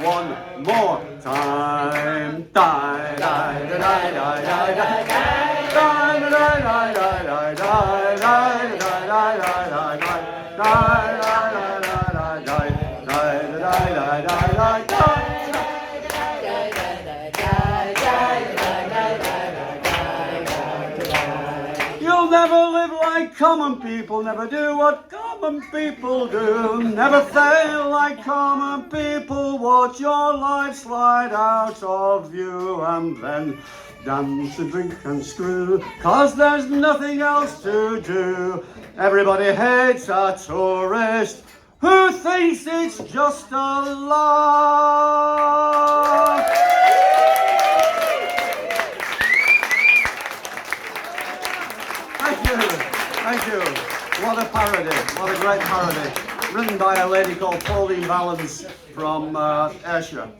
One more time. Die, die, die, die, die, die, die. Die, die, die, die, die, die, die, die, die, die, die, die, die. You'll never live like common people, never do what common people do, never fail like common people, watch your life slide out of view and then dance and drink and screw, 'cause there's nothing else to do. Everybody hates a tourist who thinks it's just a laugh. Thank you. What a parody. What a great parody. Written by a lady called Pauline Valance from Ayrshire.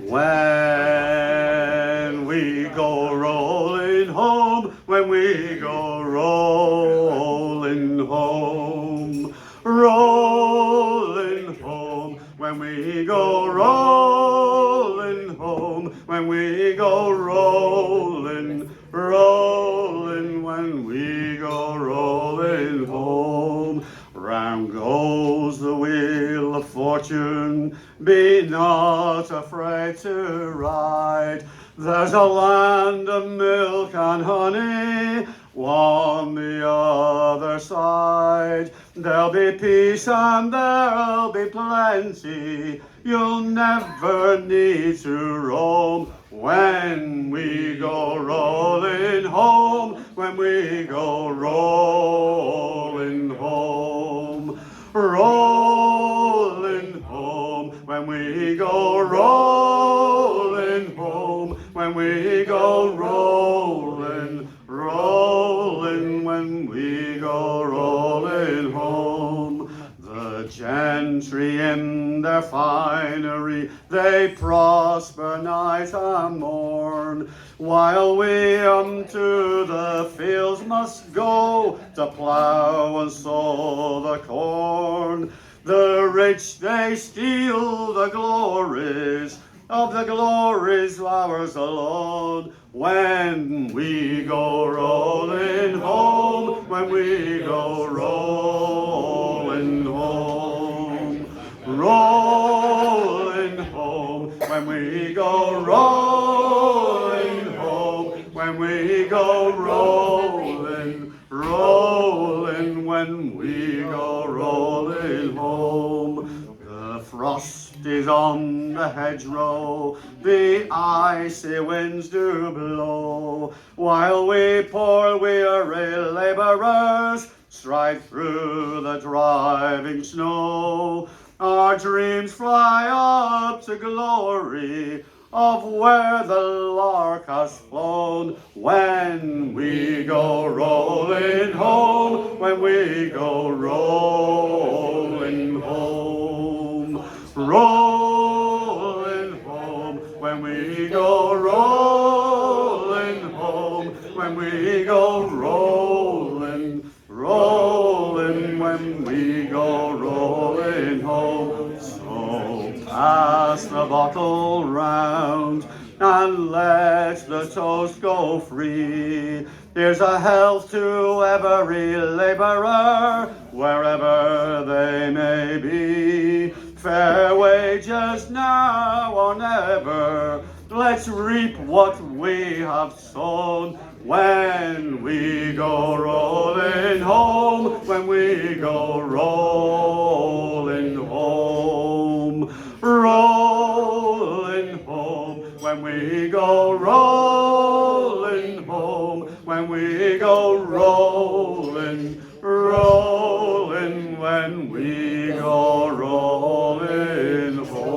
When we go rolling home, when we go rolling home, rolling home, when we go rolling home, when we go rolling, rolling, when we go rolling home. Round goes the wheel of fortune, be not afraid to ride. There's a land of milk and honey on the other side. There'll be peace and there'll be plenty. You'll never need to roam when we go rolling home, when we go rolling home, rolling home, when we go rolling home, when we go rolling, rolling, when we go rolling home. The gentry in their finery, they prosper night and morn, while we unto the fields must go to plough and sow the corn. The rich they steal the glories, of the glories ours alone, when we go rolling home, when we go rolling home, rolling home, when we go rolling home, when we go rolling, rolling, when we go rolling home. The frost is on the hedgerow, the icy winds do blow, while we poor weary labourers stride through the driving snow. Our dreams fly up to glory of where the lark has flown, when we go rolling home, when we go rolling home, rolling home, when we go rolling home, when we go rolling, rolling, when we go rolling home. So pass the bottle round and let the toast go free. Here's a health to every labourer, wherever they may be. Fair wages now or never, let's reap what we have sown, when we go rolling home, when we go rolling home, rolling home, when we go rolling home, when we go rolling, rolling, when we go rolling home.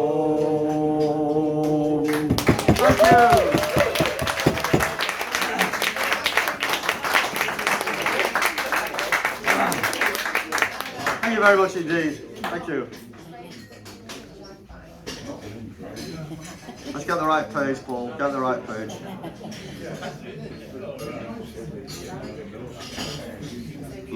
Thank you. Thank you very much indeed. Thank you. Let's get the right page, Paul. Get the right page.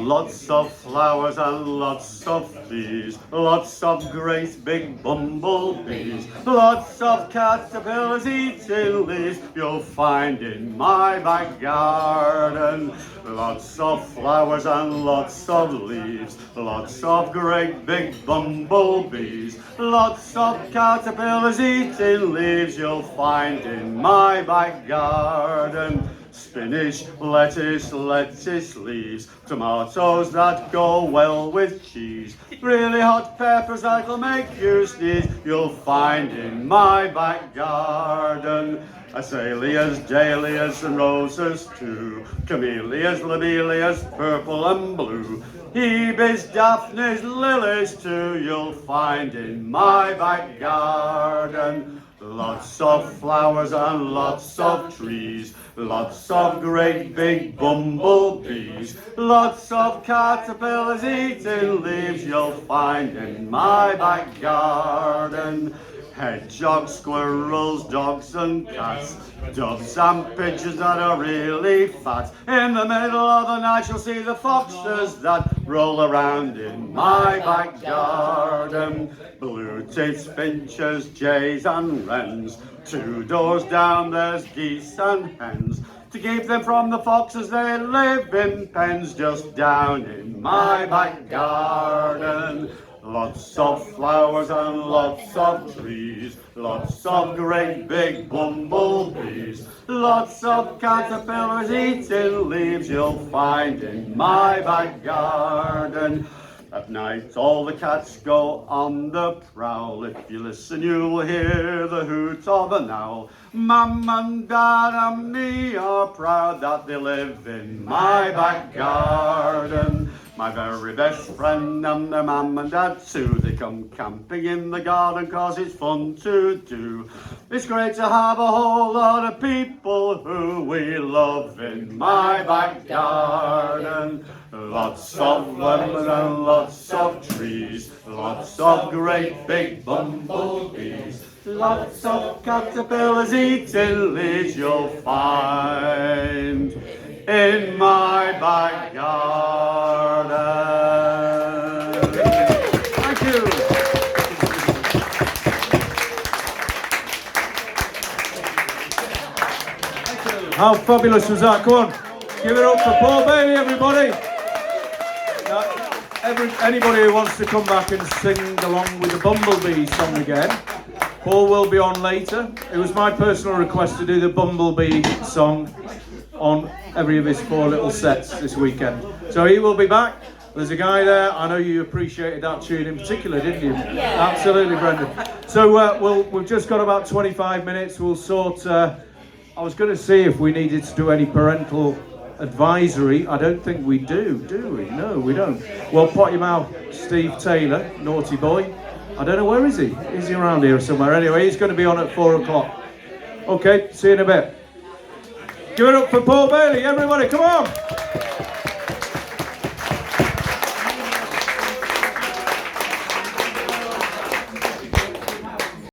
Lots of flowers and lots of trees, lots of great big bumblebees, lots of caterpillars eating leaves you'll find in my back garden. Lots of flowers and lots of leaves, lots of great big bumblebees, lots of caterpillars eating leaves you'll find in my back garden. Spinach, lettuce leaves, tomatoes that go well with cheese, really hot peppers that'll make you sneeze, you'll find in my back garden. Azaleas, dahlias and roses too, camellias, lobelias, purple and blue, hebes, daphnes, lilies too, you'll find in my back garden. Lots of flowers and lots of trees, lots of great big bumblebees, lots of caterpillars eating leaves you'll find in my back garden. Hedgehogs, squirrels, dogs and cats, doves and pigeons that are really fat. In the middle of the night you'll see the foxes that roll around in my back garden. Blue-tips, finches, jays and wrens, 2 doors down there's geese and hens. To keep them from the foxes they live in pens just down in my back garden. Lots of flowers and lots of trees, lots of great big bumblebees, lots of caterpillars eating leaves you'll find in my back garden. At night all the cats go on the prowl. If you listen you will hear the hoot of an owl. Mum and Dad and me are proud that they live in my back garden. My very best friend and their mum and dad too, they come camping in the garden 'cause it's fun to do. It's great to have a whole lot of people who we love in my back garden. Lots of lemons and lots of trees, lots of great big bumblebees, lots of caterpillars eating leaves you'll find in my back garden. Thank you. How fabulous was that? Come on, give it up for Paul Bailey, everybody. Anybody who wants to come back and sing along with the Bumblebee song again, Paul will be on later. It was my personal request to do the Bumblebee song on every of his 4 little sets this weekend. So he will be back. There's a guy there, I know you appreciated that tune in particular, didn't you? Yeah. Absolutely, Brendan. So we've just got about 25 minutes. We'll sort, I was going to see if we needed to do any parental advisory. I don't think we do we? No, we don't. Well, pot your mouth, Steve Taylor, naughty boy. I don't know, where is he? Is he around here somewhere? Anyway, he's going to be on at 4 o'clock. Okay, see you in a bit. Give it up for Paul Bailey, everybody, come on!